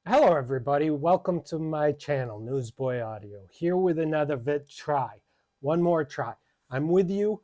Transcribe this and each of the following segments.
Hello everybody, welcome to my channel, Newsboy Audio, here with another one more try. I'm with you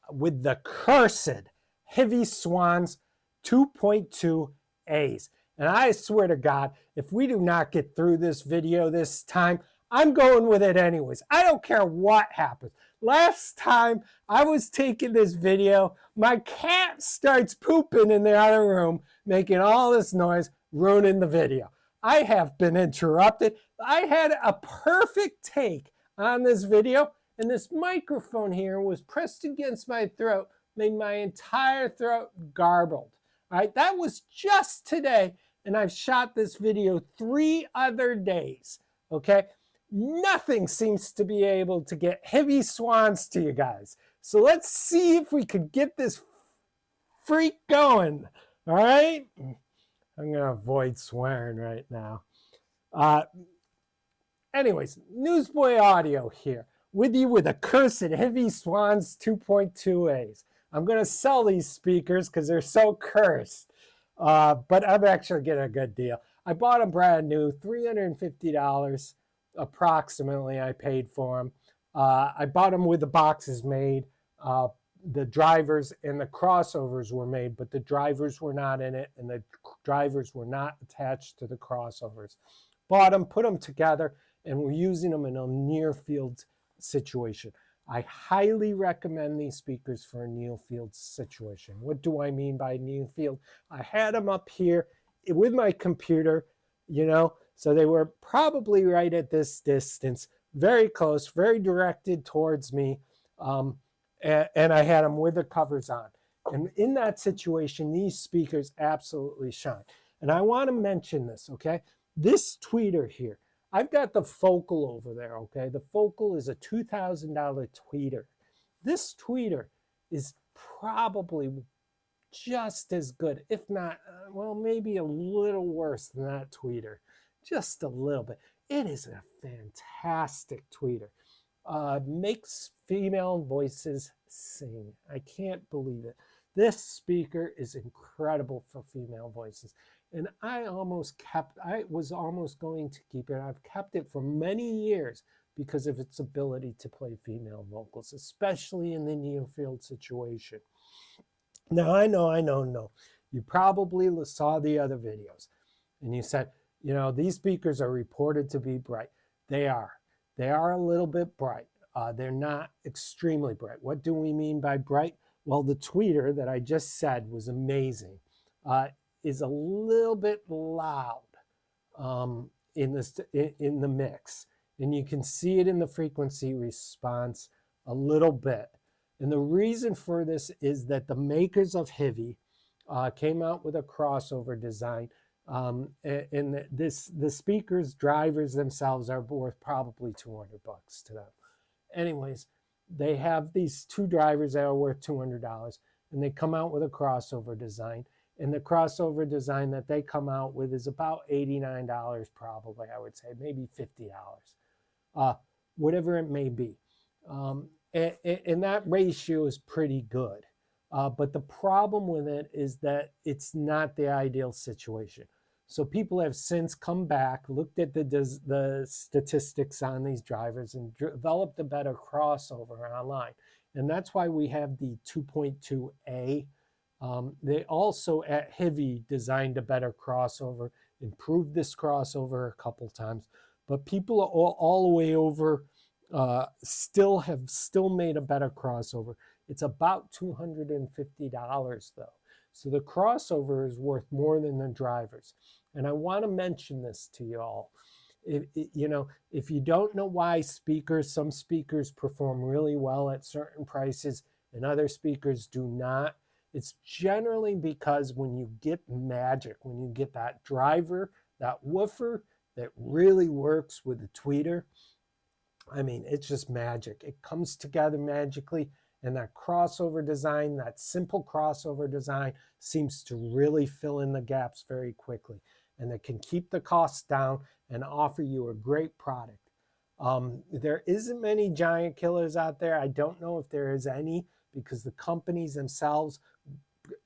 with the cursed HIVI Swans 2.2a's. And I swear to God, if we do not get through this video this time, I'm going with it anyways. I don't care what happens. Last time I was taking this video, my cat starts pooping in the other room, making all this noise, ruining the video. I have been interrupted. I had a perfect take on this video, and this microphone here was pressed against my throat, made my entire throat garbled. All right, that was just today, and I've shot this video 3 other days. Okay, nothing seems to be able to get HIVI Swans to you guys. So let's see if we could get this freak going. All right. I'm going to avoid swearing right now. Anyways, Newsboy Audio here with you with a cursed HIVI Swans 2.2a's. I'm going to sell these speakers because they're so cursed. But I'm actually getting a good deal. I bought them brand new, $350 approximately I paid for them. I bought them with the boxes made. The drivers and the crossovers were made, but the drivers were not in it, and the drivers were not attached to the crossovers. Bought them, put them together, and we're using them in a near field situation. I highly recommend these speakers for a near field situation. What do I mean by near field? I had them up here with my computer, so they were probably right at this distance, very close, very directed towards me. And I had them with the covers on. And in that situation, these speakers absolutely shine. And I want to mention this, okay? This tweeter here, I've got the Focal over there, okay? The Focal is a $2,000 tweeter. This tweeter is probably just as good, if not, well, maybe a little worse than that tweeter. Just a little bit. It is a fantastic tweeter. Makes female voices sing. I can't believe it. This speaker is incredible for female voices. And I was almost going to keep it. I've kept it for many years because of its ability to play female vocals, especially in the near field situation. Now, I know. You probably saw the other videos and you said, these speakers are reported to be bright. They are. They are a little bit bright. They're not extremely bright. What do we mean by bright? Well, the tweeter that I just said was amazing. Is a little bit loud in the mix. And you can see it in the frequency response a little bit. And the reason for this is that the makers of HIVI came out with a crossover design. And the speakers, drivers themselves are worth probably $200 to them. Anyways, they have these two drivers that are worth $200, and they come out with a crossover design. And the crossover design that they come out with is about $89 probably, I would say, maybe $50, whatever it may be. And that ratio is pretty good. But the problem with it is that it's not the ideal situation. So people have since come back, looked at the statistics on these drivers and developed a better crossover online. And that's why we have the 2.2a. They also at HIVI designed a better crossover, improved this crossover a couple times. But people all the way over still made a better crossover. It's about $250 though. So the crossover is worth more than the drivers. And I want to mention this to you all. If you don't know why some speakers perform really well at certain prices and other speakers do not, it's generally because when you get magic, when you get that driver, that woofer that really works with the tweeter, I mean, it's just magic. It comes together magically. And that crossover design, that simple crossover design, seems to really fill in the gaps very quickly. And it can keep the costs down and offer you a great product. There isn't many giant killers out there. I don't know if there is any because the companies themselves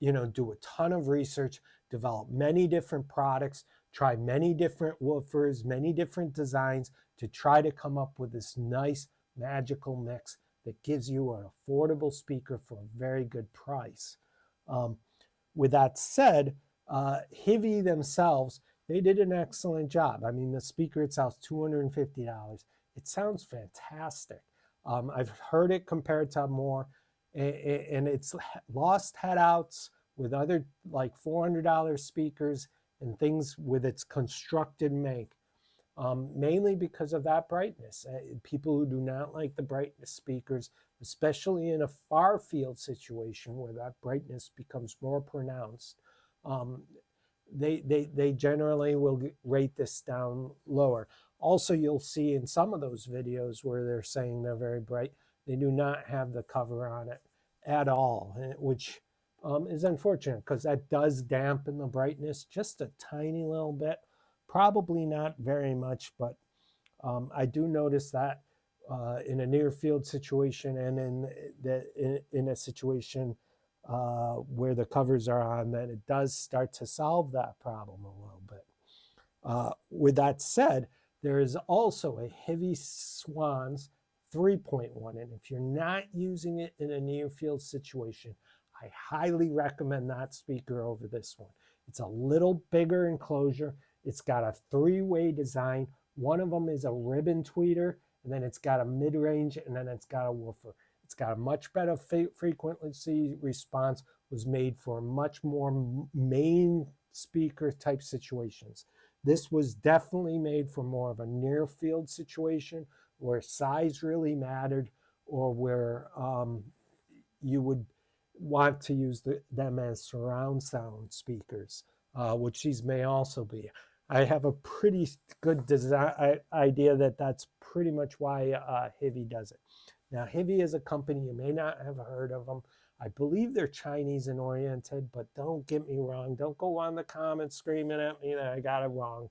do a ton of research, develop many different products, try many different woofers, many different designs to try to come up with this nice magical mix that gives you an affordable speaker for a very good price. With that said, HIVI themselves, they did an excellent job. I mean, the speaker itself is $250. It sounds fantastic. I've heard it compared to more, and it's lost headouts with other like $400 speakers and things with its constructed make. Mainly because of that brightness. People who do not like the brightness speakers, especially in a far field situation where that brightness becomes more pronounced, they generally will rate this down lower. Also, you'll see in some of those videos where they're saying they're very bright, they do not have the cover on it at all, which is unfortunate because that does dampen the brightness just a tiny little bit. Probably not very much, but I do notice that in a near field situation and in a situation where the covers are on, that it does start to solve that problem a little bit. With that said, there is also a HIVI Swans 3.1, and if you're not using it in a near field situation, I highly recommend that speaker over this one. It's a little bigger enclosure. It's got a three-way design. One of them is a ribbon tweeter, and then it's got a mid-range, and then it's got a woofer. It's got a much better frequency response, was made for much more main speaker type situations. This was definitely made for more of a near field situation where size really mattered, or where you would want to use them as surround sound speakers, which these may also be. I have a pretty good idea that that's pretty much why HIVI does it. Now, HIVI is a company, you may not have heard of them. I believe they're Chinese and oriented, but don't get me wrong. Don't go on the comments screaming at me that I got it wrong.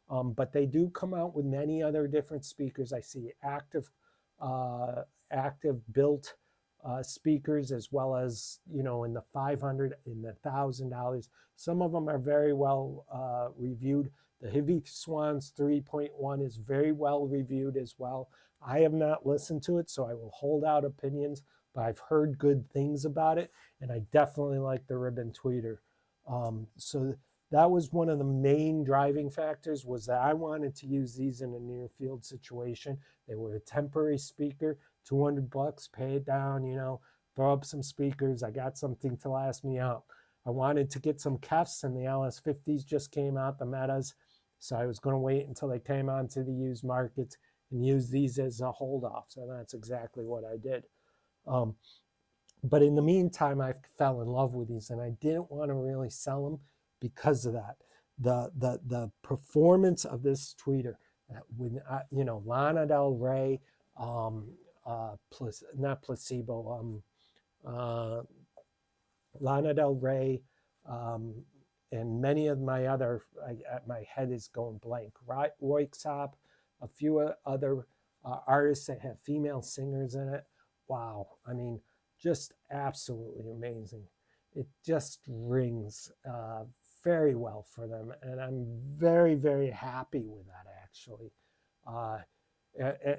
But they do come out with many other different speakers. I see active built speakers, as well as, in the $500, in the $1,000. Some of them are very well reviewed. The HIVI Swans 3.1 is very well reviewed as well. I have not listened to it, so I will hold out opinions, but I've heard good things about it, and I definitely like the ribbon tweeter. So that was one of the main driving factors, was that I wanted to use these in a near field situation. They were a temporary speaker, $200, pay it down, throw up some speakers. I got something to last me out. I wanted to get some Kefs, and the LS50s just came out, the Metas. So I was going to wait until they came onto the used markets and use these as a hold off. So that's exactly what I did. But in the meantime, I fell in love with these, and I didn't want to really sell them because of that. The performance of this tweeter with Lana Del Rey, not placebo, Lana Del Rey, and many of my other, my head is going blank. Roixop, a few other artists that have female singers in it. Wow, I mean, just absolutely amazing. It just rings very well for them, and I'm very, very happy with that, actually.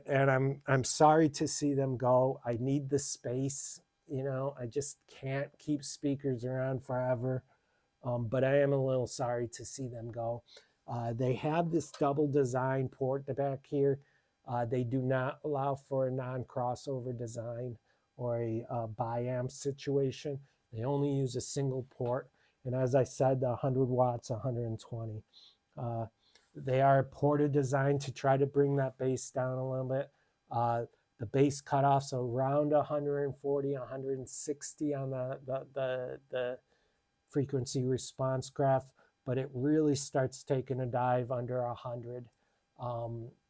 And I'm sorry to see them go. I need the space. I just can't keep speakers around forever. But I am a little sorry to see them go. They have this double design port back here. They do not allow for a non-crossover design or a biamp situation. They only use a single port. And as I said, the 100 watts, 120. They are ported design to try to bring that bass down a little bit. The bass cutoffs are around 140, 160 on the frequency response graph, but it really starts taking a dive under 100.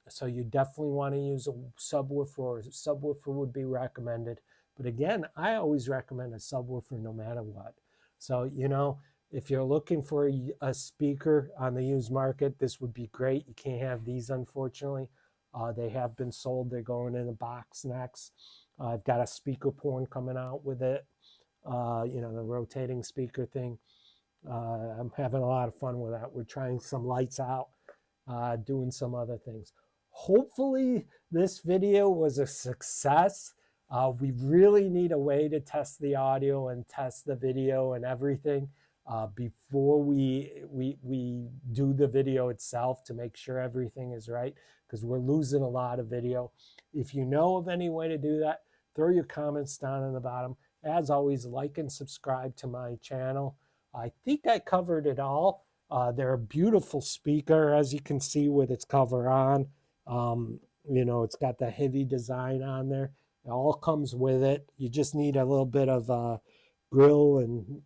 So you definitely want to use a subwoofer, or a subwoofer would be recommended. But again, I always recommend a subwoofer no matter what. So, if you're looking for a speaker on the used market, this would be great. You can't have these, unfortunately. They have been sold. They're going in a box next. I've got a speaker porn coming out with it. you know, the rotating speaker thing. I'm having a lot of fun with that. We're trying some lights out, doing some other things. Hopefully this video was a success. We really need a way to test the audio and test the video and everything before we do the video itself, to make sure everything is right, because we're losing a lot of video. If you know of any way to do that, throw your comments down in the bottom. As always, like and subscribe to my channel. I think I covered it all. They're a beautiful speaker, as you can see with its cover on. You know, it's got the HIVI design on there. It all comes with it. You just need a little bit of grill and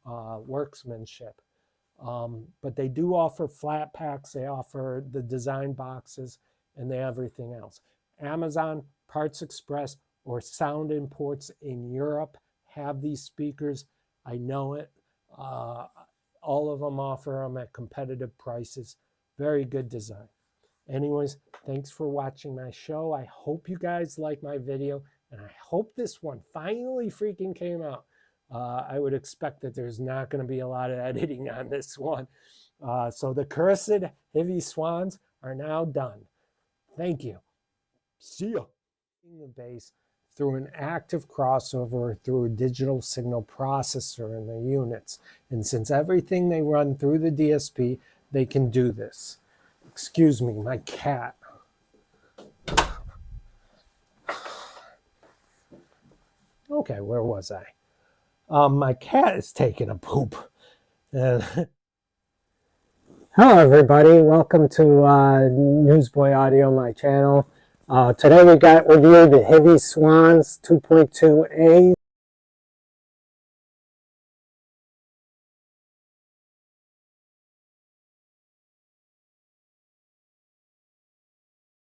workmanship. But they do offer flat packs. They offer the design boxes, and they have everything else. Amazon, Parts Express, or Sound Imports in Europe have these speakers. I know it. All of them offer them at competitive prices. Very good design. Anyways, thanks for watching my show. I hope you guys like my video, and I hope this one finally freaking came out. I would expect that there's not going to be a lot of editing on this one. So the cursed HIVI Swans are now done. Thank you. See ya. The bass through an active crossover through a digital signal processor in the units. And since everything they run through the DSP, they can do this. Excuse me, my cat. Okay, where was I? My cat is taking a poop. Hello, everybody. Welcome to Newsboy Audio, my channel. Today we got with you the HIVI Swans 2.2a